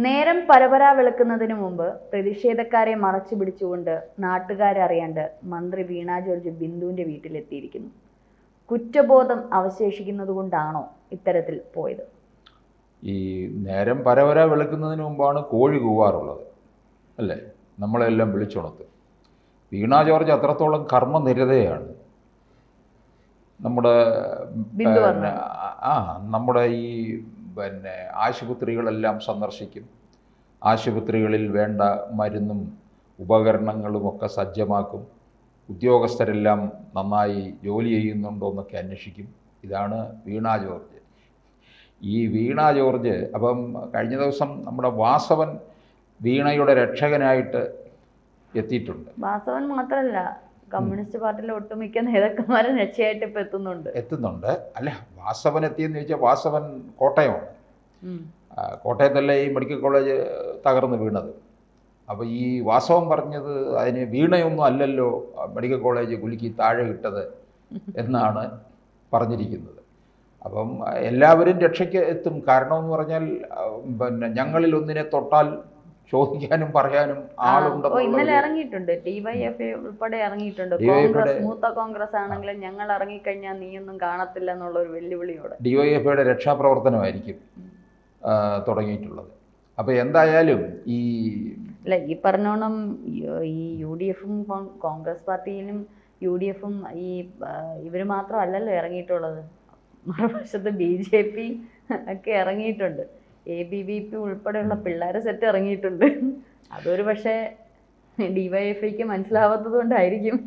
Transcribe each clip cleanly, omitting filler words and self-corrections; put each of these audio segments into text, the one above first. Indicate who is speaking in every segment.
Speaker 1: നേരം പരപരാ വെളുക്കുന്നതിന് മുമ്പ് പ്രതിഷേധക്കാരെ മറച്ചു പിടിച്ചുകൊണ്ട് നാട്ടുകാരെ അറിയാണ്ട് മന്ത്രി വീണ ജോർജ് ബിന്ദുവിന്റെ വീട്ടിലെത്തിയിരിക്കുന്നു. കുറ്റബോധം അവശേഷിക്കുന്നത് കൊണ്ടാണോ ഇത്തരത്തിൽ പോയത്?
Speaker 2: ഈ നേരം പരപരാ വെളുക്കുന്നതിന് മുമ്പാണ് കോഴി കൂവാറുള്ളത് അല്ലേ? നമ്മളെല്ലാം വിളിച്ചുണർത്ത്. വീണ ജോർജ് അത്രത്തോളം കർമ്മനിരതയാണ്. നമ്മുടെ നമ്മുടെ ഈ ആശുപത്രികളെല്ലാം സന്ദർശിക്കും. ആശുപത്രികളിൽ വേണ്ട മരുന്നും ഉപകരണങ്ങളുമൊക്കെ സജ്ജമാക്കും. ഉദ്യോഗസ്ഥരെല്ലാം നന്നായി ജോലി ചെയ്യുന്നുണ്ടോ എന്നൊക്കെ അന്വേഷിക്കും. ഇതാണ് വീണ ജോർജ്. ഈ വീണ ജോർജ് അപ്പം കഴിഞ്ഞ ദിവസം നമ്മുടെ വാസവൻ വീണയുടെ രക്ഷകനായിട്ട് എത്തിയിട്ടുണ്ട്.
Speaker 1: വാസവൻ മാത്രമല്ല, കമ്മ്യൂണിസ്റ്റ് പാർട്ടിയിലെ ഒട്ടുമിക്ക നേതാക്കന്മാരും രക്ഷയായിട്ട് ഇപ്പം എത്തുന്നുണ്ട്.
Speaker 2: അല്ല, വാസവൻ എത്തിയെന്ന് ചോദിച്ചാൽ വാസവൻ കോട്ടയമാണ്. കോട്ടയത്തല്ലേ ഈ മെഡിക്കൽ കോളേജ് തകർന്ന് വീണത്. അപ്പോൾ ഈ വാസവൻ പറഞ്ഞത് അതിന് വീണയൊന്നും അല്ലല്ലോ മെഡിക്കൽ കോളേജ് കുലുക്കി താഴെ ഇട്ടത് എന്നാണ് പറഞ്ഞിരിക്കുന്നത്. അപ്പം എല്ലാവരും രക്ഷയ്ക്ക് എത്തും. കാരണമെന്ന് പറഞ്ഞാൽ ഞങ്ങളിൽ ഒന്നിനെ തൊട്ടാൽ ചോദിക്കാനും പറയാനും ആളുണ്ടെന്ന്.
Speaker 1: ഇന്നലെ ഇറങ്ങിയിട്ടുണ്ട്, ഡിവൈഎഫ്ഐ ഉൾപ്പെടെ ഇറങ്ങിയിട്ടുണ്ട്. മൂത്ത കോൺഗ്രസ് ആണെങ്കിലും ഞങ്ങൾ ഇറങ്ങിക്കഴിഞ്ഞാൽ നീയൊന്നും കാണത്തില്ല എന്നുള്ള ഒരു വെല്ലുവിളിയോടെ
Speaker 2: ഡിവൈഎഫ്ഐയുടെ രക്ഷാപ്രവർത്തനമായിരിക്കും തുടങ്ങിയിട്ടുള്ളത്. അപ്പോൾ എന്തായാലും ഈ
Speaker 1: പറഞ്ഞോണം ഈ യു ഡി എഫും കോൺഗ്രസ് പാർട്ടിയിലും യു ഡി എഫും ഇവർ മാത്രമല്ലല്ലോ ഇറങ്ങിയിട്ടുള്ളത്. മറുവശത്ത് BJP ഒക്കെ ഇറങ്ങിയിട്ടുണ്ട്. ABVP ഉൾപ്പെടെയുള്ള പിള്ളേരെ സെറ്റ് ഇറങ്ങിയിട്ടുണ്ട്. അതൊരു പക്ഷേ ഡിവൈഎഫ്ഐക്ക് മനസ്സിലാവാത്തത് കൊണ്ടായിരിക്കും.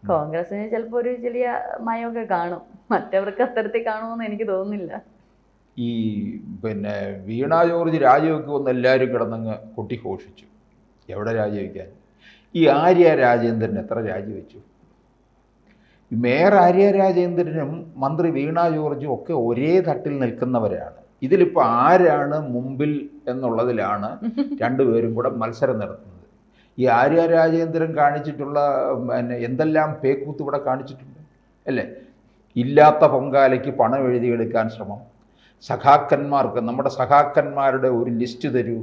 Speaker 1: കോൺഗ്രസിന് ചിലപ്പോൾ ഒരു ചെറിയ മയമൊക്കെ കാണും, മറ്റവർക്ക് അത്തരത്തിൽ കാണുമെന്ന് എനിക്ക് തോന്നുന്നില്ല.
Speaker 2: ഈ വീണ ജോർജ് രാജിവെക്കുമെന്ന് എല്ലാവരും കിടന്നങ്ങ് കൊട്ടിഘോഷിച്ചു. എവിടെ രാജിവെക്കാൻ? ഈ ആര്യ രാജേന്ദ്രൻ എത്ര രാജിവെച്ചു? മേയർ ആര്യ രാജേന്ദ്രനും മന്ത്രി വീണ ജോർജും ഒക്കെ ഒരേ തട്ടിൽ നിൽക്കുന്നവരാണ്. ഇതിലിപ്പോൾ ആരാണ് മുമ്പിൽ എന്നുള്ളതിലാണ് രണ്ടുപേരും കൂടെ മത്സരം നടത്തുന്നത്. ഈ ആര്യ രാജേന്ദ്രൻ കാണിച്ചിട്ടുള്ള എന്തെല്ലാം പേക്കൂത്ത് ഇവിടെ കാണിച്ചിട്ടുണ്ട് അല്ലേ? ഇല്ലാത്ത പൊങ്കാലയ്ക്ക് പണം എഴുതിയെടുക്കാൻ ശ്രമം. സഖാക്കന്മാർക്ക്, നമ്മുടെ സഖാക്കന്മാരുടെ ഒരു ലിസ്റ്റ് തരൂ,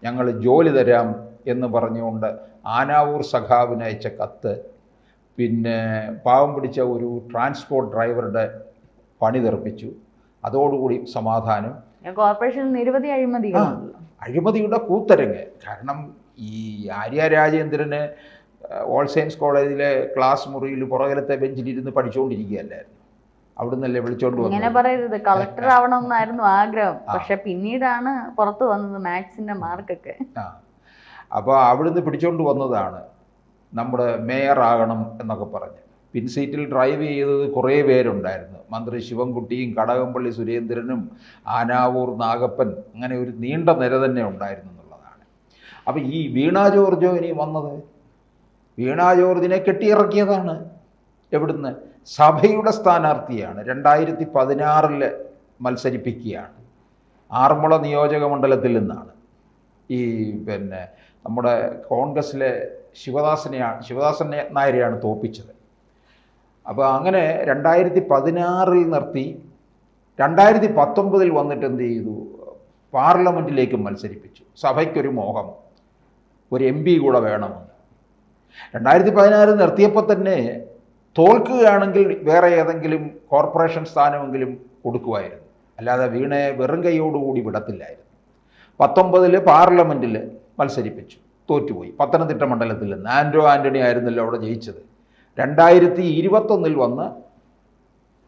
Speaker 2: ഞങ്ങൾ ജോലി തരാം എന്ന് പറഞ്ഞുകൊണ്ട് ആനാവൂർ സഖാവിന് അയച്ച കത്ത്, പിന്നെ പാവം പിടിച്ച ഒരു ട്രാൻസ്പോർട്ട് ഡ്രൈവറുടെ പണി തെറിപ്പിച്ചു. അതോടുകൂടി സമാധാനം.
Speaker 1: കോർപ്പറേഷൻ നിരവധി
Speaker 2: അഴിമതിയുടെ കൂത്തരങ്ങ്. കാരണം ഈ ആര്യ രാജേന്ദ്രന് ഓൾ സയൻസ് കോളേജിലെ ക്ലാസ് മുറിയിൽ പുറകിലത്തെ ബെഞ്ചിലിരുന്ന് പഠിച്ചുകൊണ്ടിരിക്കുകയല്ലായിരുന്നു. അവിടുന്നല്ലേ വിളിച്ചോണ്ട് വന്നത്.
Speaker 1: ഇങ്ങനെ പറയരുത്, കളക്ടർ ആവണമെന്നായിരുന്നു ആഗ്രഹം, പക്ഷെ പിന്നീടാണ് പുറത്തു വന്നത് മാത്സിന്റെ മാർക്കൊക്കെ.
Speaker 2: അപ്പോൾ അവിടുന്ന് പിടിച്ചോണ്ട് വന്നതാണ് നമ്മുടെ മേയർ ആകണം എന്നൊക്കെ പറഞ്ഞ്. പിൻസീറ്റിൽ ഡ്രൈവ് ചെയ്തത് കുറേ പേരുണ്ടായിരുന്നു. മന്ത്രി ശിവൻകുട്ടിയും കടകംപള്ളി സുരേന്ദ്രനും ആനാവൂർ നാഗപ്പൻ, അങ്ങനെ ഒരു നീണ്ട നിര തന്നെ ഉണ്ടായിരുന്നു എന്നുള്ളതാണ്. അപ്പോൾ ഈ വീണ ജോർജോ ഇനി വന്നത്, വീണ ജോർജിനെ കെട്ടിയിറക്കിയതാണ്. എവിടുന്ന്? സഭയുടെ സ്ഥാനാർത്ഥിയാണ്. 2016 മത്സരിപ്പിക്കുകയാണ്. ആറന്മുള നിയോജക മണ്ഡലത്തിൽ നിന്നാണ്. ഈ നമ്മുടെ കോൺഗ്രസ്സിലെ ശിവദാസൻ നായരെയാണ് തോൽപ്പിച്ചത്. അപ്പോൾ അങ്ങനെ 2016 നിർത്തി 2019 വന്നിട്ട് എന്ത് ചെയ്തു? പാർലമെൻറ്റിലേക്ക് മത്സരിപ്പിച്ചു. സഭയ്ക്കൊരു മോഹം, ഒരു MP കൂടെ വേണമെന്ന്. 2016 നിർത്തിയപ്പോൾ തന്നെ തോൽക്കുകയാണെങ്കിൽ വേറെ ഏതെങ്കിലും കോർപ്പറേഷൻ സ്ഥാനമെങ്കിലും കൊടുക്കുമായിരുന്നു, അല്ലാതെ വീണയെ വെറും കൈയോടുകൂടി വിടത്തില്ലായിരുന്നു. 19 പാർലമെൻറ്റിൽ മത്സരിപ്പിച്ചു, തോറ്റുപോയി. പത്തനംതിട്ട മണ്ഡലത്തിൽ നിന്ന് ആൻഡ്രോ ആൻ്റണി ആയിരുന്നല്ലോ അവിടെ ജയിച്ചത്. 2021 വന്ന്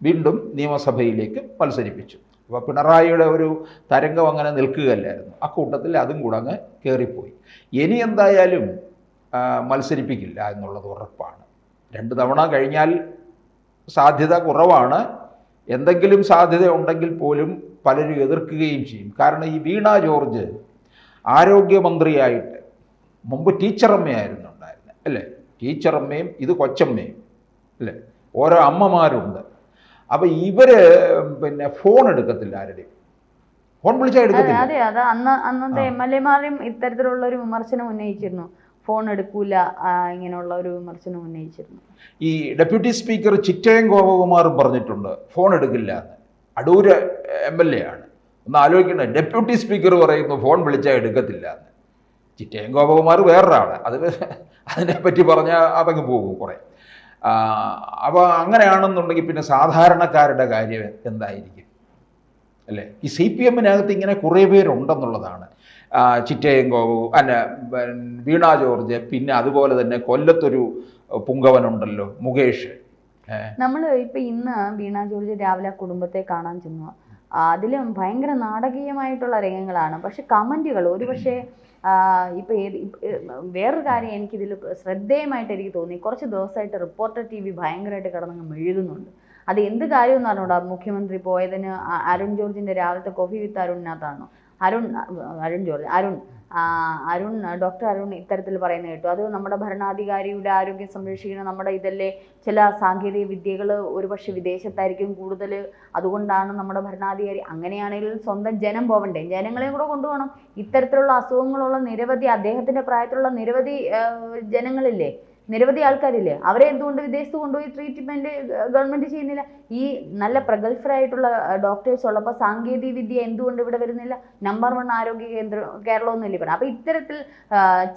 Speaker 2: വീണ്ടും നിയമസഭയിലേക്ക് മത്സരിപ്പിച്ചു. അപ്പോൾ പിണറായിയുടെ ഒരു തരംഗം അങ്ങനെ നിൽക്കുകയല്ലായിരുന്നു. അക്കൂട്ടത്തിൽ അതും കൂടെ അങ്ങ് കയറിപ്പോയി. ഇനി എന്തായാലും മത്സരിപ്പിക്കില്ല എന്നുള്ളത് ഉറപ്പാണ്. 2 തവണ കഴിഞ്ഞാൽ സാധ്യത കുറവാണ്. എന്തെങ്കിലും സാധ്യത ഉണ്ടെങ്കിൽ പോലും പലരും എതിർക്കുകയും ചെയ്യും. കാരണം ഈ വീണ ജോർജ് ആരോഗ്യമന്ത്രിയായിട്ട് മുമ്പ് ടീച്ചറമ്മയായിരുന്നു ഉണ്ടായിരുന്നത് അല്ലേ? ടീച്ചറമ്മയും ഇത് കൊച്ചമ്മയും അല്ലേ? ഓരോ അമ്മമാരുണ്ട്. അപ്പോൾ ഇവർ ഫോൺ എടുക്കത്തില്ല, ആരുടെയും ഫോൺ വിളിച്ചാൽ എടുക്കത്തില്ല.
Speaker 1: അതെ, അത് അന്നത്തെ MLA മാരും ഇത്തരത്തിലുള്ള ഒരു വിമർശനം ഉന്നയിച്ചിരുന്നു. ഫോൺ എടുക്കൂല, ഇങ്ങനെയുള്ള ഒരു വിമർശനം ഉന്നയിച്ചിരുന്നു.
Speaker 2: ഈ ഡെപ്യൂട്ടി സ്പീക്കർ ചിറ്റയം ഗോപകുമാറും പറഞ്ഞിട്ടുണ്ട് ഫോൺ എടുക്കില്ല എന്ന്. അടൂര് MLA ആണ്. ഒന്ന് ആലോചിക്കണേ, ഡെപ്യൂട്ടി സ്പീക്കർ പറയുന്നു ഫോൺ വിളിച്ചാൽ എടുക്കത്തില്ല എന്ന്. ചിറ്റയം ഗോപകുമാർ വേറൊരാള്, അതിനെപ്പറ്റി പറഞ്ഞാൽ അതങ്ങ് പോകും കുറേ. അപ്പോൾ അങ്ങനെയാണെന്നുണ്ടെങ്കിൽ പിന്നെ സാധാരണക്കാരുടെ കാര്യം എന്തായിരിക്കും അല്ലേ? ഈ CPM-നകത്ത് ഇങ്ങനെ കുറേ പേരുണ്ടെന്നുള്ളതാണ്. ചിറ്റയം ഗോപു, വീണ ജോർജ്, പിന്നെ അതുപോലെ തന്നെ കൊല്ലത്തൊരു പുങ്കവനുണ്ടല്ലോ, മുകേഷ്.
Speaker 1: നമ്മൾ ഇപ്പം ഇന്ന് വീണ ജോർജ് രാവിലെ കുടുംബത്തെ കാണാൻ ചെന്നു. അതിലും ഭയങ്കര നാടകീയമായിട്ടുള്ള രംഗങ്ങളാണ്. പക്ഷെ കമൻറ്റുകൾ ഒരു പക്ഷേ ഇപ്പം വേറൊരു കാര്യം എനിക്കിതിൽ ശ്രദ്ധേയമായിട്ട് എനിക്ക് തോന്നി, കുറച്ച് ദിവസമായിട്ട് റിപ്പോർട്ടർ TV ഭയങ്കരമായിട്ട് കിടന്നങ്ങ് മെഴുകുന്നുണ്ട്. അത് എന്ത് കാര്യമെന്ന് പറഞ്ഞൂടാ. മുഖ്യമന്ത്രി പോയതിന് അരുൺ ജോർജിൻ്റെ രാവിലത്തെ കോഫി വിത്ത് അരുണിനകത്താണോ അരുൺ ഡോക്ടർ അരുൺ ഇത്തരത്തിൽ പറയുന്നത് കേട്ടു. അത് നമ്മുടെ ഭരണാധികാരിയുടെ ആരോഗ്യം സംരക്ഷിക്കുന്ന നമ്മുടെ ഇതല്ലേ, ചില സാങ്കേതിക വിദ്യകൾ ഒരുപക്ഷെ വിദേശത്തായിരിക്കും കൂടുതൽ, അതുകൊണ്ടാണ് നമ്മുടെ ഭരണാധികാരി. അങ്ങനെയാണെങ്കിൽ സ്വന്തം ജനം പോവണ്ടേ? ജനങ്ങളെയും കൂടെ കൊണ്ടുപോകണം. ഇത്തരത്തിലുള്ള അസുഖങ്ങളുള്ള നിരവധി, അദ്ദേഹത്തിൻ്റെ പ്രായത്തിലുള്ള നിരവധി ജനങ്ങളില്ലേ, നിരവധി ആൾക്കാരില്ലേ, അവരെ എന്തുകൊണ്ട് വിദേശത്ത് കൊണ്ടുപോയി ട്രീറ്റ്മെൻറ്റ് ഗവൺമെൻറ് ചെയ്യുന്നില്ല? ഈ നല്ല പ്രഗത്ഭരായിട്ടുള്ള ഡോക്ടേഴ്സ് ഉള്ളപ്പോൾ സാങ്കേതിക വിദ്യ എന്തുകൊണ്ട് ഇവിടെ വരുന്നില്ല? നമ്പർ 1 ആരോഗ്യ കേന്ദ്രം കേരളമൊന്നുമില്ല ഇവിടെ. അപ്പോൾ ഇത്തരത്തിൽ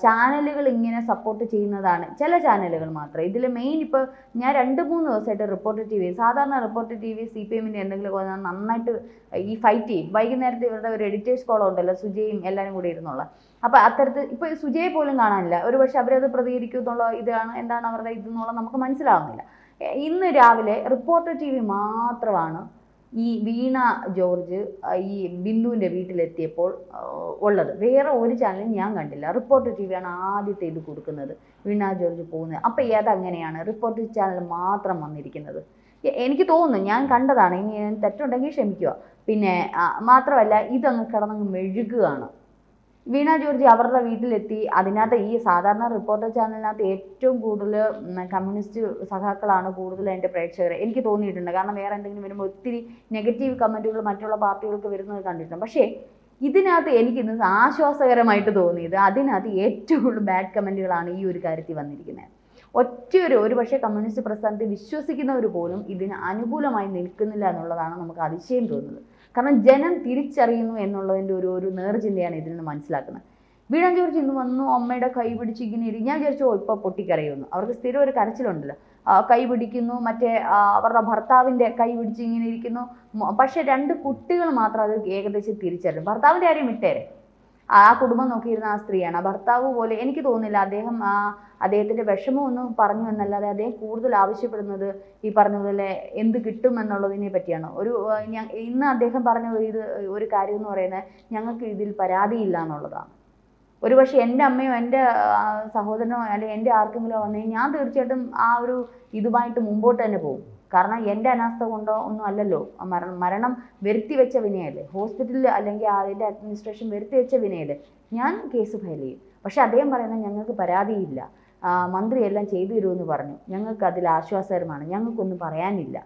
Speaker 1: ചാനലുകൾ ഇങ്ങനെ സപ്പോർട്ട് ചെയ്യുന്നതാണ്, ചില ചാനലുകൾ മാത്രം. ഇതിൽ മെയിൻ ഇപ്പോൾ ഞാൻ 2-3 ദിവസമായിട്ട് റിപ്പോർട്ടർ TV, സാധാരണ റിപ്പോർട്ടർ TV CPM-ൻ്റെ എന്തെങ്കിലും നന്നായിട്ട് ഈ ഫൈറ്റ് ചെയ്യും. വൈകുന്നേരത്തെ ഇവരുടെ ഒരു എഡിറ്റേഴ്സ് കോളം ഉണ്ടല്ലോ, സുജയും എല്ലാവരും കൂടി ഇരുന്നുള്ള. അപ്പോൾ അത്തരത്തിൽ ഇപ്പോൾ സുജയെ പോലും കാണാനില്ല. ഒരു പക്ഷേ അവരത് പ്രതികരിക്കും എന്നുള്ള ഇതാണ്, എന്താണ് അവരുടെ ഇതെന്നുള്ളത് നമുക്ക് മനസ്സിലാവുന്നില്ല. ഇന്ന് രാവിലെ റിപ്പോർട്ടർ TV മാത്രമാണ് ഈ വീണ ജോർജ് ഈ ബിന്ദുവിൻ്റെ വീട്ടിലെത്തിയപ്പോൾ ഉള്ളത്. വേറെ ഒരു ചാനലും ഞാൻ കണ്ടില്ല. റിപ്പോർട്ടർ TV ആണ് ആദ്യത്തെ ഇത് കൊടുക്കുന്നത്, വീണ ജോർജ് പോകുന്നത്. അപ്പോൾ ഏതങ്ങനെയാണ് റിപ്പോർട്ടർ ചാനൽ മാത്രം വന്നിരിക്കുന്നത്? എനിക്ക് തോന്നുന്നു, ഞാൻ കണ്ടതാണ്, ഇനി ഞാൻ തെറ്റുണ്ടെങ്കിൽ ക്ഷമിക്കുക. പിന്നെ മാത്രമല്ല, ഇതങ്ങ് കിടന്നങ്ങ് മെഴുകുകയാണ്. വീണ ജോർജ് അവരുടെ വീട്ടിലെത്തി. അതിനകത്ത് ഈ സാധാരണ റിപ്പോർട്ടർ ചാനലിനകത്ത് ഏറ്റവും കൂടുതൽ കമ്മ്യൂണിസ്റ്റ് സഖാക്കളാണ് കൂടുതൽ എൻ്റെ പ്രേക്ഷകർ എനിക്ക് തോന്നിയിട്ടുണ്ട്. കാരണം വേറെ എന്തെങ്കിലും വരുമ്പോൾ ഒത്തിരി നെഗറ്റീവ് കമൻറ്റുകൾ മറ്റുള്ള പാർട്ടികൾക്ക് വരുന്നത് കണ്ടിട്ടുണ്ട്. പക്ഷേ ഇതിനകത്ത് എനിക്കിന്ന് ആശ്വാസകരമായിട്ട് തോന്നിയത്, അതിനകത്ത് ഏറ്റവും കൂടുതൽ ബാഡ് കമൻറ്റുകളാണ് ഈ ഒരു കാര്യത്തിൽ വന്നിരിക്കുന്നത്. ഒരു പക്ഷേ കമ്മ്യൂണിസ്റ്റ് പ്രസ്ഥാനത്തെ വിശ്വസിക്കുന്നവർ പോലും ഇതിന് അനുകൂലമായി നിൽക്കുന്നില്ല എന്നുള്ളതാണ് നമുക്ക് അതിശയം തോന്നുന്നത്. കാരണം ജനം തിരിച്ചറിയുന്നു എന്നുള്ളതിൻ്റെ ഒരു നേർചിന്തയാണ് ഇതിൽ നിന്ന് മനസ്സിലാക്കുന്നത്. വീണ ജോർജ് ഇന്ന് വന്നു, അമ്മയുടെ കൈ പിടിച്ച് ഇങ്ങനെ ഞാൻ വിചാരിച്ചു ഇപ്പോൾ പൊട്ടിക്കരയുന്നു. അവർക്ക് സ്ഥിരം ഒരു കരച്ചിലുണ്ടല്ലോ, കൈ പിടിക്കുന്നു, മറ്റേ അവരുടെ ഭർത്താവിൻ്റെ കൈ പിടിച്ച് ഇങ്ങനെ ഇരിക്കുന്നു. പക്ഷേ 2 കുട്ടികൾ മാത്രം അത് ഏകദേശം തിരിച്ചറിയും. ഭർത്താവിൻ്റെ കാര്യം വിട്ടേരെ, ആ കുടുംബം നോക്കിയിരുന്ന ആ സ്ത്രീയാണ്. ഭർത്താവ് പോലെ എനിക്ക് തോന്നുന്നില്ല അദ്ദേഹത്തിൻ്റെ വിഷമമൊന്നും പറഞ്ഞു എന്നല്ലാതെ അദ്ദേഹം കൂടുതൽ ആവശ്യപ്പെടുന്നത് ഈ പറഞ്ഞ പോലെ എന്ത് കിട്ടും എന്നുള്ളതിനെ പറ്റിയാണ്. ഇന്ന് അദ്ദേഹം പറഞ്ഞ ഒരു കാര്യം എന്ന് പറയുന്നത്, ഞങ്ങൾക്ക് ഇതിൽ പരാതിയില്ല എന്നുള്ളതാണ്. ഒരുപക്ഷെ എൻ്റെ അമ്മയോ എൻ്റെ സഹോദരനോ അല്ലെങ്കിൽ എൻ്റെ ആർക്കെങ്കിലും വന്നെങ്കിൽ ഞാൻ തീർച്ചയായിട്ടും ആ ഒരു ഇതുമായിട്ട് മുമ്പോട്ട് തന്നെ പോകും. കാരണം എൻ്റെ അനാസ്ഥ കൊണ്ടോ ഒന്നും അല്ലല്ലോ മരണം വരുത്തി വെച്ച വിനയല്ലേ, ഹോസ്പിറ്റലിൽ അല്ലെങ്കിൽ അതിൻ്റെ അഡ്മിനിസ്ട്രേഷൻ വരുത്തി വെച്ച വിനയല്ലേ, ഞാൻ കേസ് ഫയൽ ചെയ്യും. പക്ഷെ അദ്ദേഹം പറയുന്നത് ഞങ്ങൾക്ക് പരാതിയില്ല, മന്ത്രി എല്ലാം ചെയ്തു തരുമെന്ന് പറഞ്ഞു, ഞങ്ങൾക്ക് അതിൽ ആശ്വാസകരമാണ്, ഞങ്ങൾക്കൊന്നും പറയാനില്ല.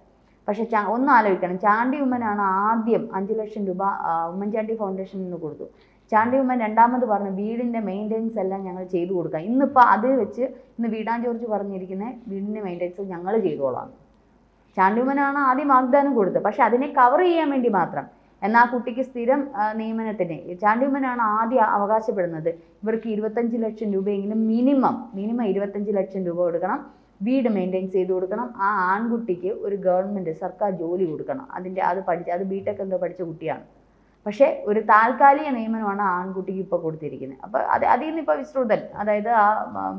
Speaker 1: പക്ഷെ ഒന്ന് ആലോചിക്കണം, ചാണ്ടി ഉമ്മനാണ് ആദ്യം 5 ലക്ഷം രൂപ ഉമ്മൻചാണ്ടി ഫൗണ്ടേഷനിൽ നിന്ന് കൊടുത്തു. ചാണ്ടി ഉമ്മൻ രണ്ടാമത് പറഞ്ഞു വീടിൻ്റെ മെയിൻ്റെനൻസ് എല്ലാം ഞങ്ങൾ ചെയ്തു കൊടുക്കാം. ഇന്നിപ്പോൾ അത് വെച്ച് ഇന്ന് വീണ ജോർജ് പറഞ്ഞിരിക്കുന്നത് വീടിൻ്റെ മെയിൻ്റെനൻസ് ഞങ്ങൾ ചെയ്തോളാം. ചാണ്ടി ഉമ്മനാണ് ആദ്യം വാഗ്ദാനം കൊടുത്തത്, പക്ഷെ അതിനെ കവർ ചെയ്യാൻ വേണ്ടി മാത്രം. എന്നാൽ ആ കുട്ടിക്ക് സ്ഥിരം നിയമനത്തിന് ചാണ്ടി ഉമ്മനാണ് ആദ്യം അവകാശപ്പെടുന്നത്, ഇവർക്ക് 25 ലക്ഷം രൂപയെങ്കിലും മിനിമം 25 ലക്ഷം രൂപ കൊടുക്കണം, വീട് മെയിൻറ്റെയിൻ ചെയ്ത് കൊടുക്കണം, ആ ആൺകുട്ടിക്ക് ഒരു ഗവൺമെൻറ് സർക്കാർ ജോലി കൊടുക്കണം. അത് ബിടെക് എന്തോ പഠിച്ച കുട്ടിയാണ്. പക്ഷേ ഒരു താൽക്കാലിക നിയമനമാണ് ആൺകുട്ടിക്ക് ഇപ്പോൾ കൊടുത്തിരിക്കുന്നത്. അപ്പോൾ അതിൽ നിന്ന് ഇപ്പോൾ വിശ്രുതൻ, അതായത് ആ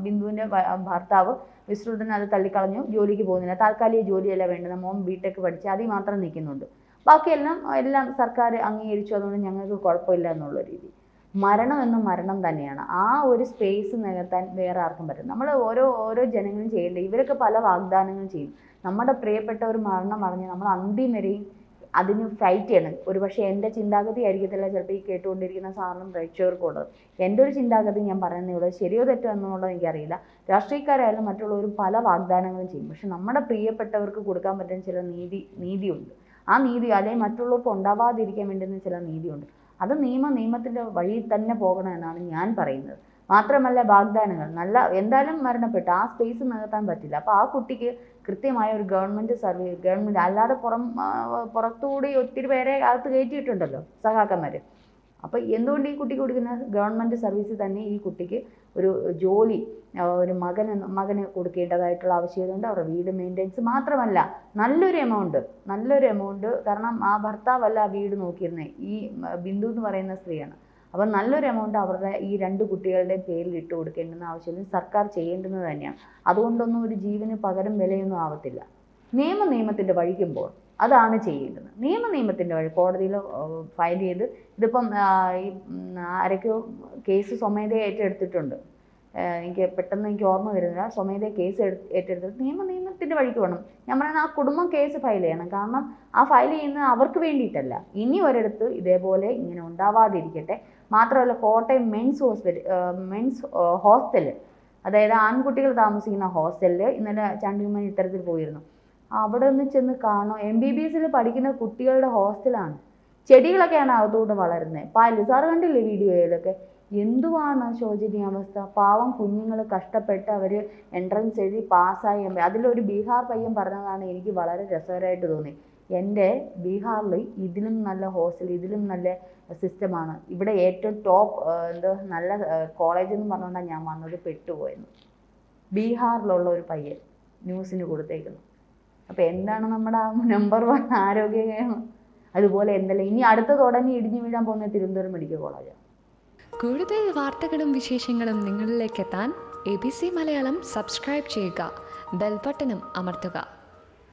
Speaker 1: ബിന്ദുവിൻ്റെ ഭർത്താവ് വിശ്രുതൻ അത് തള്ളിക്കളഞ്ഞു, ജോലിക്ക് പോകുന്നില്ല, താൽക്കാലിക ജോലിയല്ല വേണ്ടത്, മോൻ ബിടെക് പഠിച്ച് അതിൽ മാത്രം നിൽക്കുന്നുണ്ട്, ബാക്കിയെല്ലാം സർക്കാർ അംഗീകരിച്ചു, അതുകൊണ്ട് ഞങ്ങൾക്ക് കുഴപ്പമില്ല എന്നുള്ള രീതി. മരണം എന്നും മരണം തന്നെയാണ്. ആ ഒരു സ്പേസ് നികത്താൻ വേറെ ആർക്കും പറ്റും. നമ്മൾ ഓരോ ജനങ്ങളും ചെയ്യേണ്ടത്, ഇവരൊക്കെ പല വാഗ്ദാനങ്ങളും ചെയ്യും. നമ്മുടെ പ്രിയപ്പെട്ടവർ മരണം അറിഞ്ഞ് നമ്മൾ അന്ത്യം വരെയും അതിന് ഫൈറ്റ് ചെയ്യണം. ഒരുപക്ഷെ എൻ്റെ ചിന്താഗതി ആയിരിക്കത്തില്ല ചിലപ്പോൾ ഈ കേട്ടുകൊണ്ടിരിക്കുന്ന സാറിനും പ്രേക്ഷകർക്കുള്ളത്. എൻ്റെ ഒരു ചിന്താഗതി ഞാൻ പറയുന്നത് ശരിയോ തെറ്റോ എന്നുള്ളത് എനിക്കറിയില്ല. രാഷ്ട്രീയക്കാരായാലും മറ്റുള്ളവരും പല വാഗ്ദാനങ്ങളും ചെയ്യും. പക്ഷെ നമ്മുടെ പ്രിയപ്പെട്ടവർക്ക് കൊടുക്കാൻ പറ്റുന്ന ചില നീതിയുണ്ട്. ആ നീതി അല്ലെങ്കിൽ മറ്റുള്ളവർക്ക് ഉണ്ടാവാതിരിക്കാൻ വേണ്ടുന്ന ചില നീതിയുണ്ട്. അത് നിയമത്തിൻ്റെ വഴിയിൽ തന്നെ പോകണമെന്നാണ് ഞാൻ പറയുന്നത്. മാത്രമല്ല വാഗ്ദാനങ്ങൾ എന്തായാലും മരണപ്പെട്ടു, ആ സ്പേസ് നികത്താൻ പറ്റില്ല. അപ്പോൾ ആ കുട്ടിക്ക് കൃത്യമായ ഒരു ഗവൺമെൻറ് അല്ലാതെ പുറത്തുകൂടി ഒത്തിരി പേരെ അകത്ത് കയറ്റിയിട്ടുണ്ടല്ലോ സഹാക്കന്മാർ. അപ്പോൾ എന്തുകൊണ്ട് ഈ കുട്ടിക്ക് കൊടുക്കുന്ന ഗവൺമെൻറ് സർവീസിൽ തന്നെ ഈ കുട്ടിക്ക് ഒരു ജോലി ഒരു മകന് കൊടുക്കേണ്ടതായിട്ടുള്ള ആവശ്യകതയുണ്ട്. അവരുടെ വീട് മെയിൻ്റെനൻസ് മാത്രമല്ല നല്ലൊരു എമൗണ്ട്, കാരണം ആ ഭർത്താവല്ല ആ വീട് നോക്കിയിരുന്നത്, ഈ ബിന്ദു എന്ന് പറയുന്ന സ്ത്രീയാണ്. അപ്പം നല്ലൊരു എമൗണ്ട് അവരുടെ ഈ 2 കുട്ടികളുടെയും പേരിൽ ഇട്ട് കൊടുക്കേണ്ടുന്ന ആവശ്യം സർക്കാർ ചെയ്യേണ്ടുന്നത് തന്നെയാണ്. അതുകൊണ്ടൊന്നും ഒരു ജീവന് പകരം വിലയൊന്നും ആവത്തില്ല. നിയമത്തിൻ്റെ വഴിക്കുമ്പോൾ അതാണ് ചെയ്യേണ്ടത്. നിയമത്തിൻ്റെ വഴി കോടതിയിൽ ഫയൽ ചെയ്ത്, ഇതിപ്പം ആരൊക്കെയോ കേസ് സ്വമേധയാ ഏറ്റെടുത്തിട്ടുണ്ട്, എനിക്ക് ഓർമ്മ വരുന്നില്ല. സ്വമേധയാ കേസ് ഏറ്റെടുത്തിട്ട് നിയമത്തിൻ്റെ വഴിക്ക് വേണം. ഞാൻ പറയുന്നത് ആ കുടുംബം കേസ് ഫയൽ ചെയ്യണം. കാരണം ആ ഫയൽ ചെയ്യുന്നത് അവർക്ക് വേണ്ടിയിട്ടല്ല, ഇനി ഒരിടത്ത് ഇതേപോലെ ഇങ്ങനെ ഉണ്ടാവാതിരിക്കട്ടെ. മാത്രമല്ല കോട്ടയം മെൻസ് ഹോസ്റ്റൽ, അതായത് ആൺകുട്ടികൾ താമസിക്കുന്ന ഹോസ്റ്റലിൽ ഇന്നലെ ചാണ്ടിയുമ്മൻ ഇത്തരത്തിൽ പോയിരുന്നു. അവിടെ ഒന്ന് ചെന്ന് കാണും. MBBS പഠിക്കുന്ന കുട്ടികളുടെ ഹോസ്റ്റലാണ്. ചെടികളൊക്കെയാണ് അകത്തോട്ട് വളരുന്നത്. പാല് സാറ് കണ്ടില്ലേ വീഡിയോയിലൊക്കെ? എന്തുവാണ് ശോചനീയാവസ്ഥ. പാവം കുഞ്ഞുങ്ങൾ കഷ്ടപ്പെട്ട് അവർ എൻട്രൻസ് എഴുതി പാസ്സായി. അതിലൊരു ബീഹാർ പയ്യൻ പറഞ്ഞതാണ് എനിക്ക് വളരെ രസകരമായിട്ട് തോന്നി. എൻ്റെ ബീഹാറിൽ ഇതിലും നല്ല ഹോസ്റ്റൽ, ഇതിലും നല്ല സിസ്റ്റമാണ്. ഇവിടെ ഏറ്റവും ടോപ്പ് നല്ല കോളേജ് എന്ന് പറഞ്ഞുകൊണ്ടാണ് ഞാൻ വന്നത്, പെട്ടുപോയെന്ന്. ബീഹാറിലുള്ള ഒരു പയ്യൻ ന്യൂസിന് കൊടുത്തേക്കുന്നു. അപ്പോൾ എന്താണ് നമ്മുടെ നമ്പർ 1 ആരോഗ്യം? അതുപോലെ എന്തെല്ലാം ഇനി അടുത്തത് ഉടനെ ഇടിഞ്ഞു വീഴാൻ പോകുന്ന തിരുവനന്തപുരം മെഡിക്കൽ കോളേജാണ്.
Speaker 3: കൂടുതൽ വാർത്തകളും വിശേഷങ്ങളും നിങ്ങളിലേക്ക് എത്താൻ ABC മലയാളം സബ്സ്ക്രൈബ് ചെയ്യുക, ബെൽ ബട്ടണും അമർത്തുക.